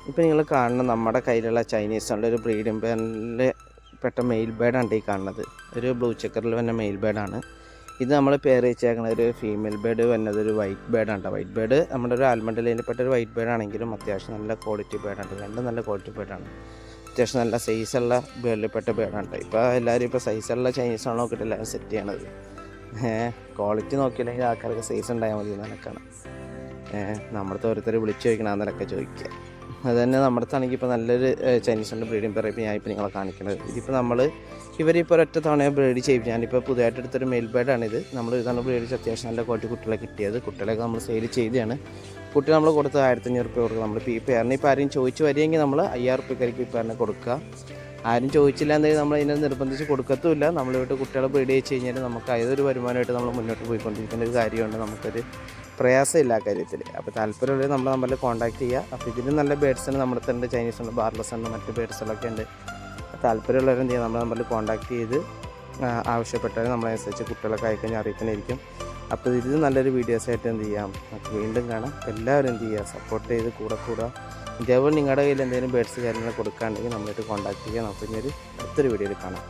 ഇപ്പോൾ നിങ്ങൾ കാണുന്ന നമ്മുടെ കയ്യിലുള്ള ചൈനീസുള്ള ഒരു ബ്രീഡിംഗ് പേരിൽ പെട്ട മെയിൽ ബേഡാണ് ഈ കാണുന്നത്. ഒരു ബ്ലൂ ചെക്കറിൽ വന്ന മെയിൽ ബേഡാണ് ഇത്. നമ്മൾ പേര് വെച്ചേക്കുന്ന ഒരു ഫീമെയിൽ ബേഡ് വന്നത് ഒരു വൈറ്റ് ബേഡാണ്. വൈറ്റ് ബേഡ് നമ്മുടെ ഒരു ആൽമണ്ട് ലൈനിൽപ്പെട്ട ഒരു വൈറ്റ് ബേഡാണെങ്കിലും അത്യാവശ്യം നല്ല ക്വാളിറ്റി ബേഡാണ്. രണ്ടും നല്ല ക്വാളിറ്റി ബേഡാണ്. അത്യാവശ്യം നല്ല സൈസുള്ള ബേഡിൽപ്പെട്ട ബേഡാണ്. ഇപ്പോൾ എല്ലാവരും ഇപ്പോൾ സൈസുള്ള ചൈനീസാണ് നോക്കിയിട്ട് എല്ലാവരും സെറ്റ് ചെയ്യണത്. ക്വാളിറ്റി നോക്കിയില്ലെങ്കിൽ ആൾക്കാർക്ക് സൈസ് ഉണ്ടായാൽ മതി എന്നൊക്കെയാണ് നമ്മുടെ ഓരോരുത്തർ വിളിച്ച് ചോദിക്കണമെന്നൊക്കെ ചോദിക്കുക. അത് തന്നെ നമ്മുടെ അടുത്താണെങ്കിൽ ഇപ്പോൾ നല്ലൊരു ചൈനീസിൻ്റെ ബ്രീഡിംഗ് പേർ ഇപ്പോൾ ഞാനിപ്പോൾ നിങ്ങളെ കാണിക്കുന്നത്. ഇതിപ്പോൾ ഇവരിപ്പോൾ ഒരൊറ്റ തവണ ബ്രീഡ് ചെയ്യും. ഞാനിപ്പോൾ പുതിയതായിട്ട് എടുത്തൊരു മെയിൽ ബേഡാണിത്. നമ്മൾ ഇതാണ് ബ്രീഡ് ചെയ്ത് അത്യാവശ്യം നല്ല ക്വാളിറ്റി കുട്ടികളെ കിട്ടിയത്. കുട്ടികളൊക്കെ നമ്മൾ സെയിൽ ചെയ്തതാണ്. കുട്ടികൾ നമ്മൾ കൊടുത്ത് 1500 രൂപ കൊടുക്കുക. നമ്മൾ ഈ പേരിന് ഇപ്പോൾ ആരും ചോദിച്ച് വരികയെങ്കിൽ നമ്മൾ 5000 രൂപയ്ക്കായിരിക്കും ഈ പേരിനെ കൊടുക്കുക. ആരും ചോദിച്ചില്ല എന്നെങ്കിൽ നമ്മൾ ഇതിനെ നിർബന്ധിച്ച് കൊടുക്കത്തുമില്ല. നമ്മളിവിടെ കുട്ടികളെ ബ്രീഡ് ചെയ്ത് കഴിഞ്ഞാൽ നമുക്ക് ഏതൊരു വരുമാനമായിട്ട് നമ്മൾ മുന്നോട്ട് പോയിക്കൊണ്ടിരിക്കുന്ന ഒരു കാര്യമുണ്ട്. നമുക്കൊരു പ്രയാസമില്ല ആ കാര്യത്തിൽ. അപ്പോൾ താല്പര്യമുള്ളത് നമ്മൾ നമ്മളെ കോൺടാക്ട് ചെയ്യുക. അപ്പോൾ ഇതിലും നല്ല ബേഡ്സാണ് നമ്മുടെ തന്നെ ചൈനീസ് ഉണ്ട്, ബാർലെസ് ഉണ്ട്, മറ്റ് ബേഡ്സുകളൊക്കെ ഉണ്ട്. താല്പര്യമുള്ളവർ എന്ത് ചെയ്യുക, നമ്മൾ നമ്മൾ കോൺടാക്ട് ചെയ്ത് ആവശ്യപ്പെട്ടാൽ നമ്മളനുസരിച്ച് കുട്ടികളൊക്കെ അയക്കഴിഞ്ഞാൽ അറിയിക്കുന്നതായിരിക്കും. അപ്പോൾ ഇത് നല്ലൊരു വീഡിയോസായിട്ട് എന്ത് ചെയ്യാം, നമുക്ക് വീണ്ടും കാണാം. എല്ലാവരും എന്ത് ചെയ്യുക, സപ്പോർട്ട് ചെയ്ത് കൂടെ ഇതേപോലെ നിങ്ങളുടെ കയ്യിൽ എന്തെങ്കിലും ബേഡ്സ് കാര്യങ്ങൾ കൊടുക്കുകയാണെങ്കിൽ നമ്മളായിട്ട് കോൺടാക്ട് ചെയ്യുക. നമുക്ക് ഇനി അടുത്തൊരു വീഡിയോയിൽ കാണാം.